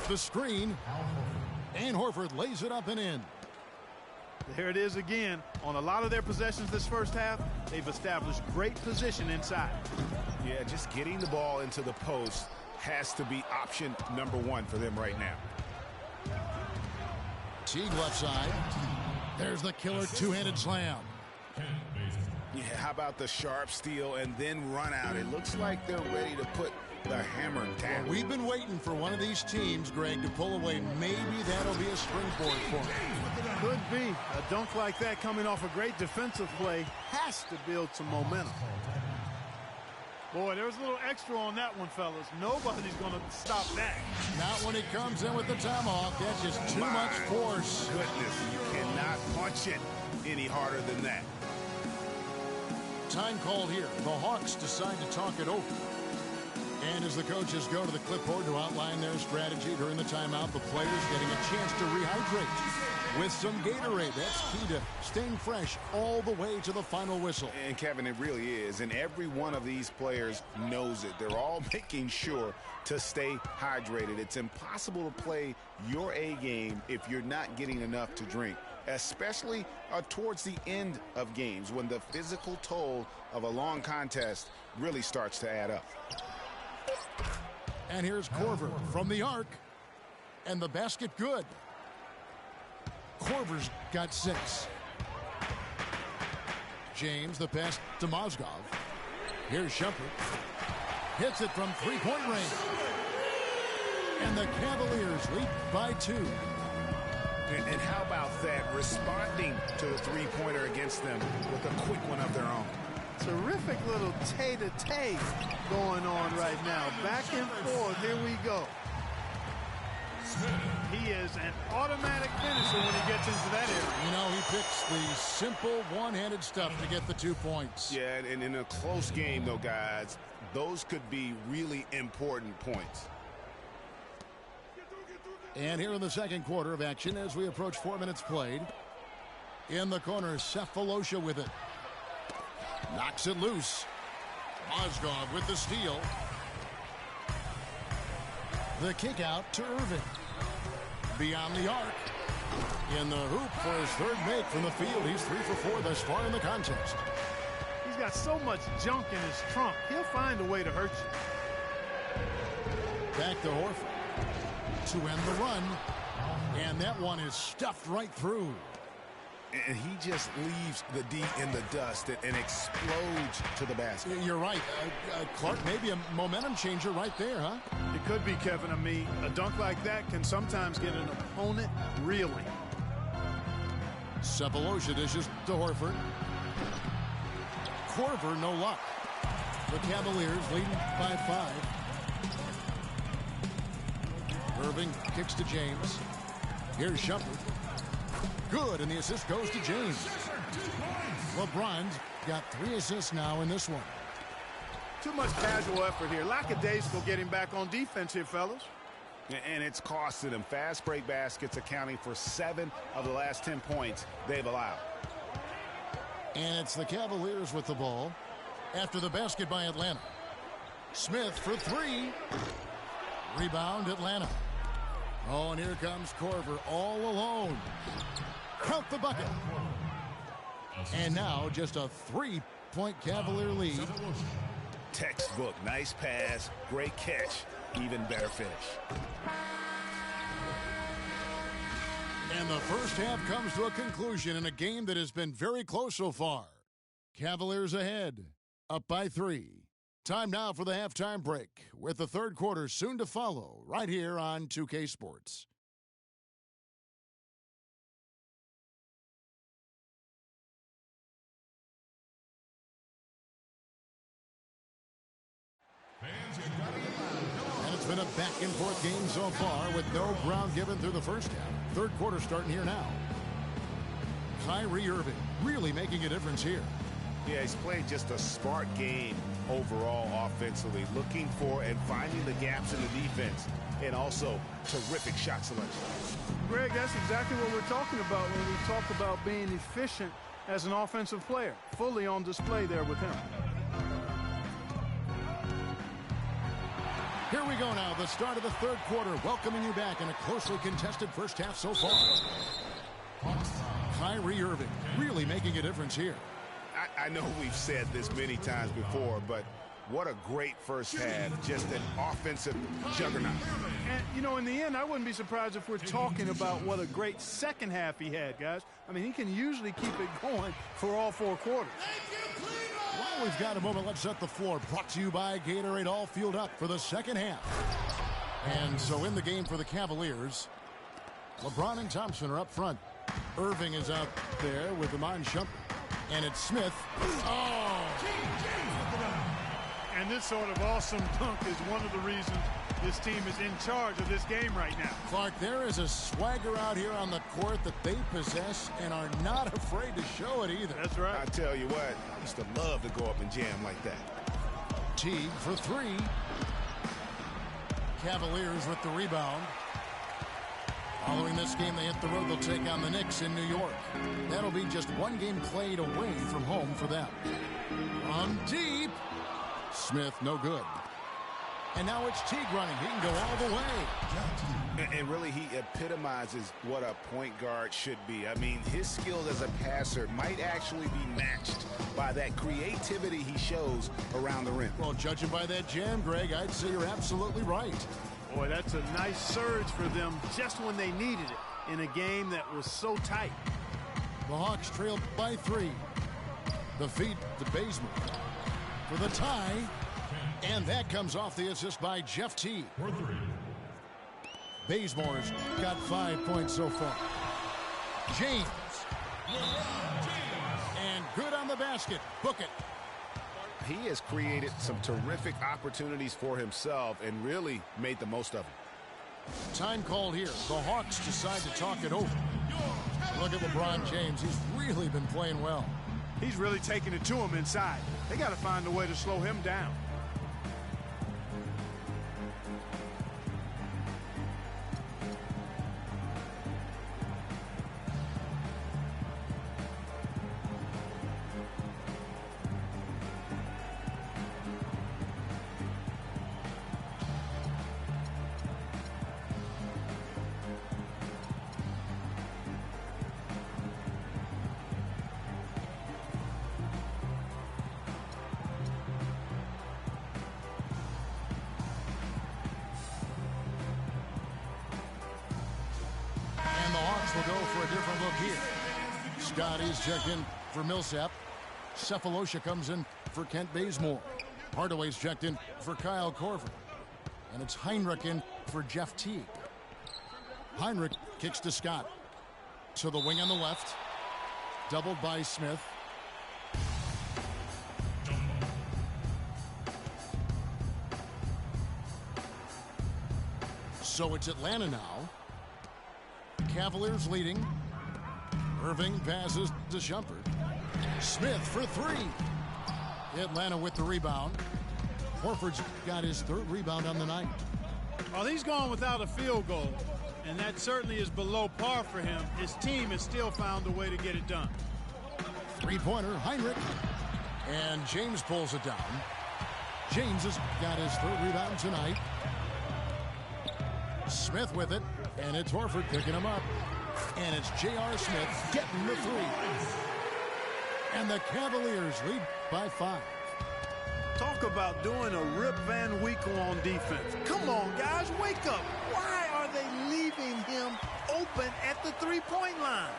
Off the screen. And Horford lays it up and in. There it is again. On a lot of their possessions this first half, they've established great position inside. Yeah, just getting the ball into the post has to be option number one for them right now. Teague left side. There's the killer two-handed slam. Yeah, how about the sharp steal and then run out? It looks like they're ready to put the hammer down. Well, we've been waiting for one of these teams, Greg, to pull away. Maybe that'll be a springboard for them. Could be. A dunk like that coming off a great defensive play has to build some momentum. Boy, there was a little extra on that one, fellas. Nobody's going to stop that. Not when he comes in with the tomahawk. That's just too much force. Goodness, you cannot punch it any harder than that. Time called here. The Hawks decide to talk it over. And as the coaches go to the clipboard to outline their strategy during the timeout, the players getting a chance to rehydrate with some Gatorade. That's key to staying fresh all the way to the final whistle. And Kevin, it really is. And every one of these players knows it. They're all making sure to stay hydrated. It's impossible to play your A game if you're not getting enough to drink, especially towards the end of games when the physical toll of a long contest really starts to add up. And here's Korver from the arc. And the basket good. Korver's got 6. James, the pass to Mozgov. Here's Shumpert. Hits it from three-point range. And the Cavaliers lead by 2. And how about that? Responding to the three-pointer against them with a quick one of their own. Terrific little tay-to-tay going on right now. Back and forth. Here we go. He is an automatic finisher when he gets into that area. You know, he picks the simple one-handed stuff to get the 2 points. Yeah, and in a close game, though, guys, those could be really important points. And here in the second quarter of action as we approach 4 minutes played. In the corner, Cephalosha with it. Knocks it loose. Mozgov with the steal. The kick out to Irving. Beyond the arc. In the hoop for his third make from the field. He's 3 for 4 thus far in the contest. He's got so much junk in his trunk. He'll find a way to hurt you. Back to Horford to end the run. And that one is stuffed right through. And he just leaves the D in the dust and explodes to the basket. You're right. Clark, maybe a momentum changer right there, huh? It could be, Kevin. I mean, a dunk like that can sometimes get an opponent reeling. Cephalosha dishes to Horford. Korver, no luck. The Cavaliers leading by 5. Irving kicks to James. Here's Shumpert. Good, and the assist goes to James. LeBron's got 3 assists now in this one. Too much casual effort here. Lackadaisical getting back on defense here, fellas. And it's costing them. Fast break baskets accounting for 7 of the last 10 points they've allowed. And it's the Cavaliers with the ball after the basket by Atlanta. Smith for 3. Rebound, Atlanta. Oh, and here comes Korver all alone. Count the bucket. And now just a 3-point Cavalier lead. Textbook. Nice pass. Great catch. Even better finish. And the first half comes to a conclusion in a game that has been very close so far. Cavaliers ahead. Up by 3. Time now for the halftime break, with the third quarter soon to follow, right here on 2K Sports. And it's been a back-and-forth game so far, with no ground given through the first half. Third quarter starting here now. Kyrie Irving really making a difference here. Yeah, he's played just a smart game overall offensively, looking for and finding the gaps in the defense, and also terrific shot selection. Greg, that's exactly what we're talking about when we talk about being efficient as an offensive player. Fully on display there with him. Here Here we go now, the start of the third quarter, welcoming you back in a closely contested first half so far. Kyrie Irving really making a difference here. I know we've said this many times before, but what a great first half. Just an offensive juggernaut. And, you know, in the end, I wouldn't be surprised if we're talking about what a great second half he had, guys. I mean, he can usually keep it going for all four quarters. While we've got a moment, let's set the floor. Brought to you by Gatorade, all fueled up for the second half. And so in the game for the Cavaliers, LeBron and Thompson are up front. Irving is out there with Iman Shumpert. And it's Smith. Oh! And this sort of awesome dunk is one of the reasons this team is in charge of this game right now. Clark, there is a swagger out here on the court that they possess and are not afraid to show it either. That's right. I tell you what, I used to love to go up and jam like that. Teague for three. Cavaliers with the rebound. Following this game, they hit the road. They'll take on the Knicks in New York. That'll be just one game played away from home for them. From deep. Smith, no good. And now it's Teague running. He can go all the way. And really, he epitomizes what a point guard should be. I mean, his skills as a passer might actually be matched by that creativity he shows around the rim. Well, judging by that jam, Greg, I'd say you're absolutely right. Boy, that's a nice surge for them just when they needed it in a game that was so tight. The Hawks trailed by 3. The feed to Bazemore for the tie. And that comes off the assist by Jeff Teague. Bazemore's got 5 points so far. James. And good on the basket. Book it. He has created some terrific opportunities for himself and really made the most of them. Time called here. The Hawks decide to talk it over. Look at LeBron James. He's really been playing well. He's really taking it to him inside. They got to find a way to slow him down. Will go for a different look here. Scotty's checked in for Millsap. Cephalosha comes in for Kent Bazemore. Hardaway's checked in for Kyle Korver. And it's Heinrich in for Jeff Teague. Heinrich kicks to Scott. To the wing on the left. Doubled by Smith. So it's Atlanta now. Cavaliers leading. Irving passes to Shumpert. Smith for 3. Atlanta with the rebound. Horford's got his 3rd rebound on the night. Well, he's gone without a field goal, and that certainly is below par for him. His team has still found a way to get it done. 3-pointer, Heinrich. And James pulls it down. James has got his 3rd rebound tonight. Smith with it. And it's Horford picking him up. And it's J.R. Smith getting the 3. And the Cavaliers lead by 5. Talk about doing a Rip Van Winkle on defense. Come on, guys, wake up. Why are they leaving him open at the three-point line?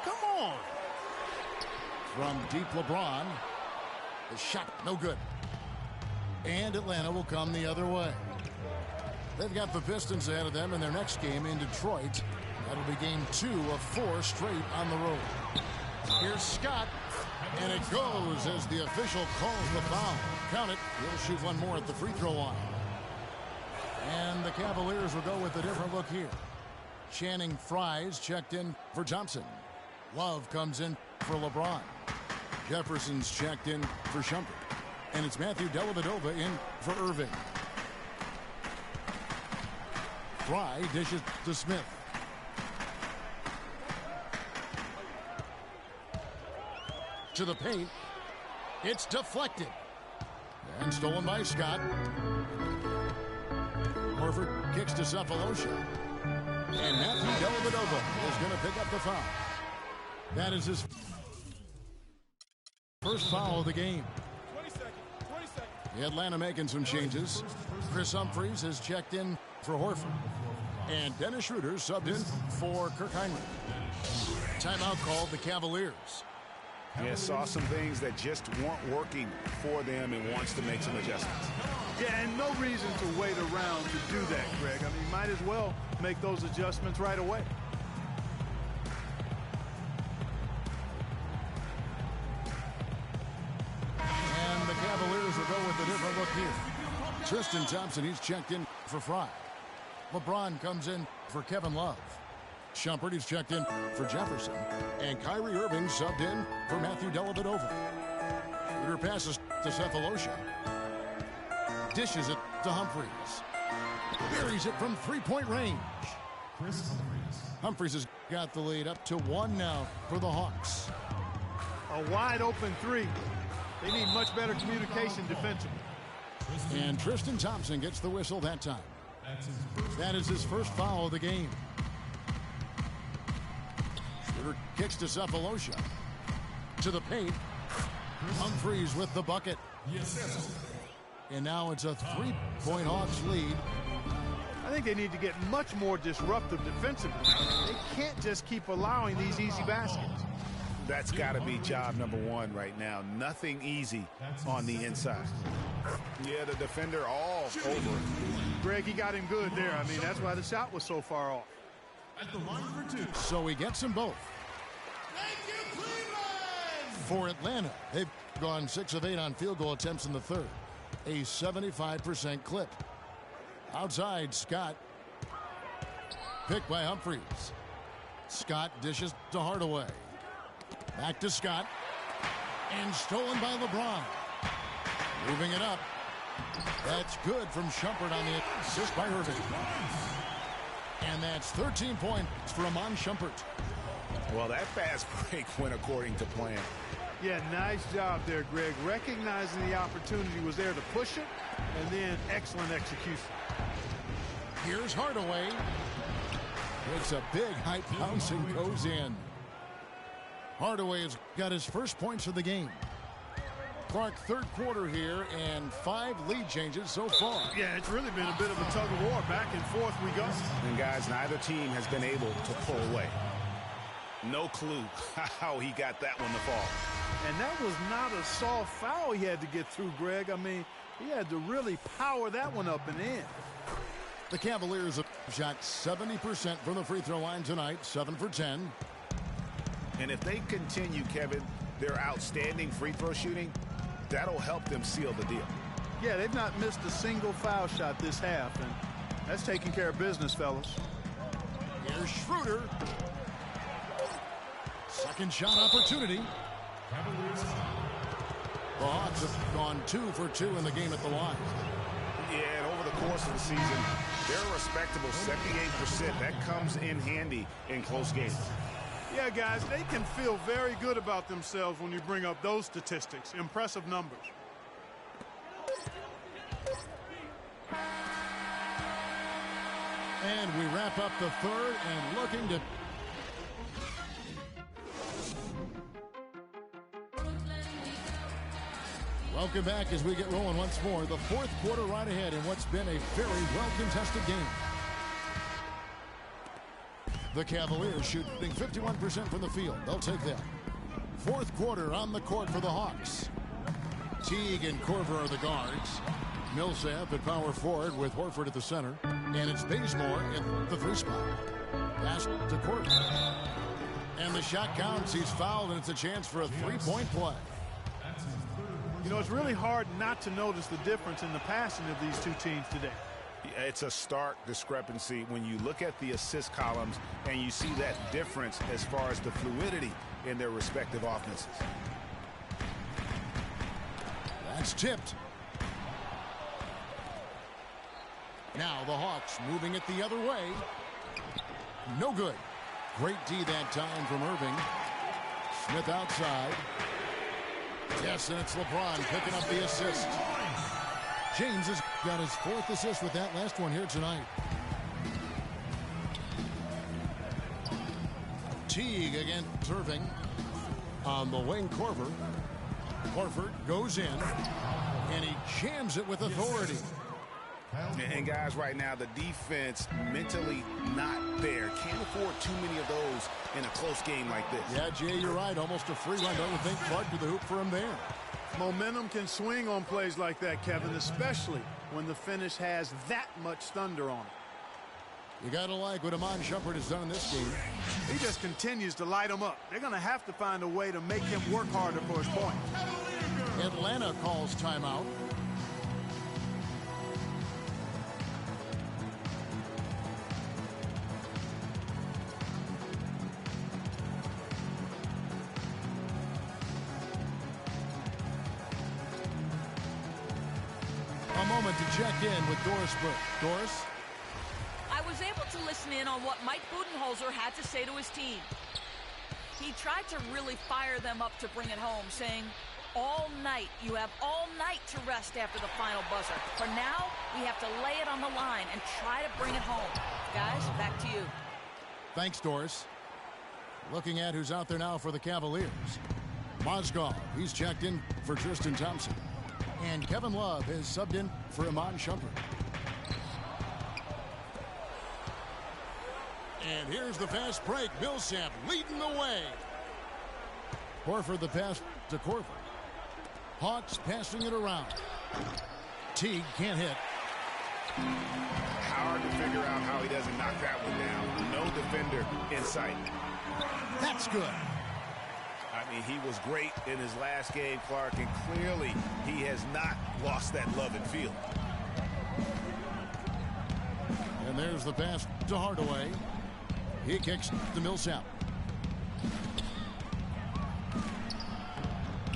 Come on. From deep, LeBron. The shot, no good. And Atlanta will come the other way. They've got the Pistons ahead of them in their next game in Detroit. That'll be game 2 of 4 straight on the road. Here's Scott, and it goes as the official calls the foul. Count it. He'll shoot one more at the free throw line. And the Cavaliers will go with a different look here. Channing Frye's checked in for Thompson. Love comes in for LeBron. Jefferson's checked in for Shumpert. And it's Matthew Dellavedova in for Irving. Fry dishes to Smith. To the paint. It's deflected. And stolen by Scott. Horford kicks to Cephalosha. And Matthew Dellavedova is going to pick up the foul. That is his first foul of the game. 20 seconds. 20 seconds. Atlanta making some changes. Chris Humphries has checked in for Horford. And Dennis Schroeder subbed in for Kirk Heinrich. Timeout called the Cavaliers. Yeah, saw some things that just weren't working for them and wants to make some adjustments. Yeah, and no reason to wait around to do that, Greg. I mean, might as well make those adjustments right away. And the Cavaliers will go with a different look here. Tristan Thompson, he's checked in for Fry. LeBron comes in for Kevin Love. Shumpert, he's checked in for Jefferson. And Kyrie Irving subbed in for Matthew Dellavedova. Schroeder passes to Cephalosha. Dishes it to Humphries. Buries it from three-point range. Humphries has got the lead up to 1 now for the Hawks. A wide open three. They need much better communication defensively. And Tristan Thompson gets the whistle that time. That is his first foul of the game. Schroeder kicks to Cephalosha. To the paint. Humphries with the bucket. And now it's a three-point Hawks lead. I think they need to get much more disruptive defensively. They can't just keep allowing these easy baskets. That's got to be job number one right now. Nothing easy on the inside. Yeah, the defender all over it. Greg, he got him good there. I mean, that's why the shot was so far off. At the line for 2. So he gets them both. Thank you, Cleveland! For Atlanta, they've gone 6 of 8 on field goal attempts in the third. A 75% clip. Outside, Scott. Picked by Humphries. Scott dishes to Hardaway. Back to Scott. And stolen by LeBron. Moving it up. That's good from Shumpert on the assist by Irving. And that's 13 points for Amon Shumpert. Well, that fast break went according to plan. Yeah, nice job there, Greg. Recognizing the opportunity was there to push it, and then excellent execution. Here's Hardaway. It's a big high bounce and goes in. Hardaway has got his first points of the game. Clark, third quarter here, and 5 lead changes so far. Yeah, it's really been a bit of a tug of war. Back and forth we go. And guys, neither team has been able to pull away. No clue how he got that one to fall. And that was not a soft foul he had to get through, Greg. I mean, he had to really power that one up and in. The Cavaliers have shot 70% from the free throw line tonight, 7 for 10. And if they continue, Kevin, their outstanding free throw shooting, that'll help them seal the deal. Yeah, they've not missed a single foul shot this half, and that's taking care of business, fellas. Here's Schroeder. Second shot opportunity. The Hawks have gone 2 for 2 in the game at the line. Yeah, and over the course of the season, they're a respectable 78%. That comes in handy in close games. Yeah, guys, they can feel very good about themselves when you bring up those statistics. Impressive numbers. And we wrap up the third and looking to... Welcome back as we get rolling once more. The fourth quarter right ahead in what's been a very well-contested game. The Cavaliers shooting 51% from the field. They'll take that. Fourth quarter on the court for the Hawks. Teague and Korver are the guards. Millsap at power forward with Horford at the center. And it's Bazemore in the 3 spot. Pass to Korver. And the shot counts. He's fouled, and it's a chance for a 3-point play. You know, it's really hard not to notice the difference in the passing of these two teams today. It's a stark discrepancy when you look at the assist columns and you see that difference as far as the fluidity in their respective offenses. That's tipped. Now the Hawks moving it the other way. No good. Great D that time from Irving. Smith outside. Yes, and it's LeBron picking up the assist. James has got his 4th assist with that last one here tonight. Teague again serving on the wing. Korver. Horford goes in, and he jams it with authority. And guys, right now, the defense mentally not there. Can't afford too many of those in a close game like this. Yeah, Jay, you're right. Almost a free run. Don't you think? Clark to the hoop for him there. Momentum can swing on plays like that, Kevin, especially when the finish has that much thunder on it. You got to like what Iman Shumpert has done in this game. He just continues to light him up. They're going to have to find a way to make him work harder for his point. Atlanta calls timeout. A moment to check in with Doris Burke. Doris? I was able to listen in on what Mike Budenholzer had to say to his team. He tried to really fire them up to bring it home, saying, all night, you have all night to rest after the final buzzer. For now, we have to lay it on the line and try to bring it home. Guys, back to you. Thanks, Doris. Looking at who's out there now for the Cavaliers. Mozgov, he's checked in for Tristan Thompson. And Kevin Love has subbed in for Iman Shumpert. And here's the fast break. Millsap leading the way. Horford the pass to Korver. Hawks passing it around. Teague can't hit. Hard to figure out how he doesn't knock that one down. No defender in sight. That's good. I mean, he was great in his last game, Clark, and clearly he has not lost that love and feel. And there's the pass to Hardaway. He kicks to Millsap.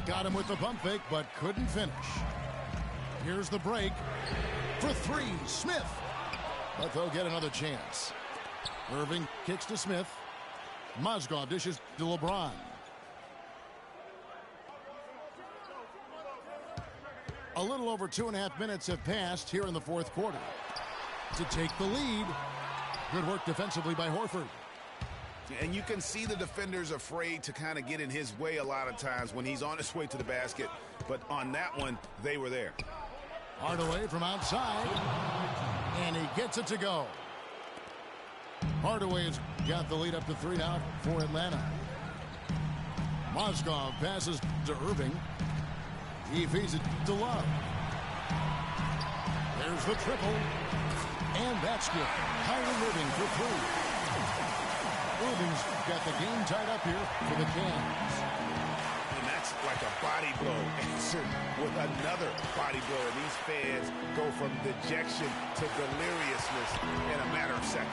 Got him with the pump fake, but couldn't finish. Here's the break for 3. Smith. But they'll get another chance. Irving kicks to Smith. Mozgov dishes to LeBron. A little over 2.5 minutes have passed here in the 4th quarter. To take the lead. Good work defensively by Horford. And you can see the defenders afraid to kind of get in his way a lot of times when he's on his way to the basket. But on that one, they were there. Hardaway from outside. And he gets it to go. Hardaway's got the lead up to 3 now for Atlanta. Mozgov passes to Irving. He feeds it to Love. There's the triple. And that's good. Kyrie Irving for 3. Irving's got the game tied up here for the Cavs. And that's like a body blow answered with another body blow. And these fans go from dejection to deliriousness in a matter of seconds.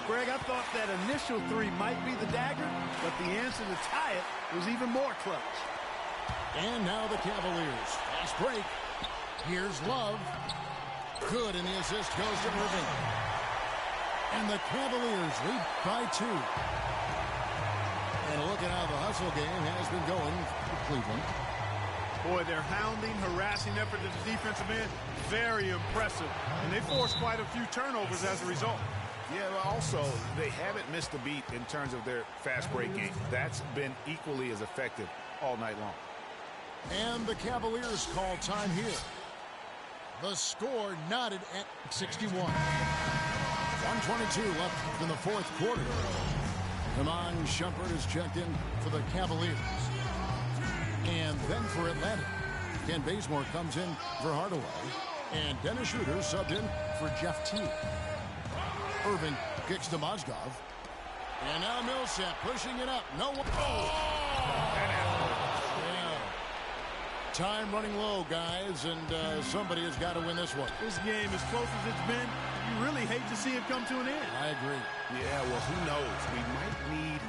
Greg, I thought that initial 3 might be the dagger, but the answer to tie it was even more clutch. And now the Cavaliers. Fast break. Here's Love. Good, and the assist goes to Irving. And the Cavaliers lead by 2. And look at how the hustle game has been going for Cleveland. Boy, their hounding, harassing effort at the defensive end, very impressive. And they forced quite a few turnovers as a result. Yeah, well, also, they haven't missed a beat in terms of their fast break game. That's been equally as effective all night long. And the Cavaliers call time here. The score knotted at 61. 122 left in the 4th quarter. Iman Shumpert is checked in for the Cavaliers. And then for Atlanta, Ken Bazemore comes in for Hardaway. And Dennis Schroeder subbed in for Jeff Teague. Irving kicks to Mozgov. And now Millsap pushing it up. No one. Oh! Yeah. Time running low, guys, and somebody has got to win this one. This game, as close as it's been, you really hate to see it come to an end. I agree. Yeah, well, who knows? We might need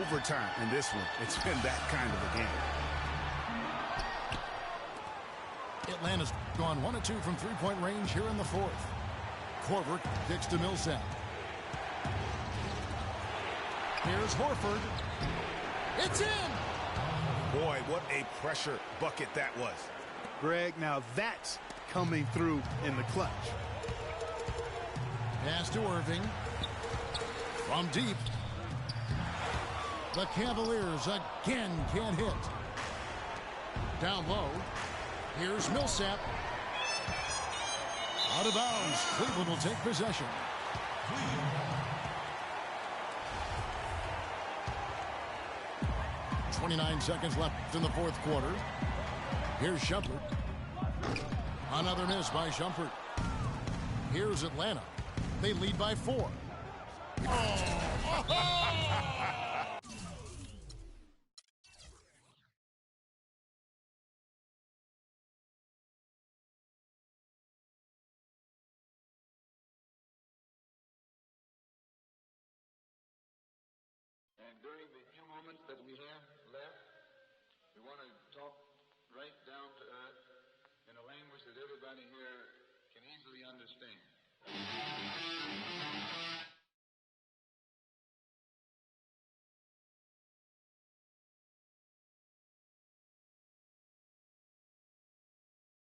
overtime in this one. It's been that kind of a game. Atlanta's gone 1 of 2 from 3-point range here in the 4th. Korver kicks to Millsap. Here's Horford. It's in! Boy, what a pressure bucket that was. Greg, now that's coming through in the clutch. Pass to Irving. From deep. The Cavaliers again can't hit. Down low. Here's Millsap. Out of bounds. Cleveland will take possession. 29 seconds left in the fourth quarter. Here's Shumpert. Another miss by Shumpert. Here's Atlanta. They lead by 4. And during the few moments that we have left, we want to talk right down to earth in a language that everybody here can easily understand.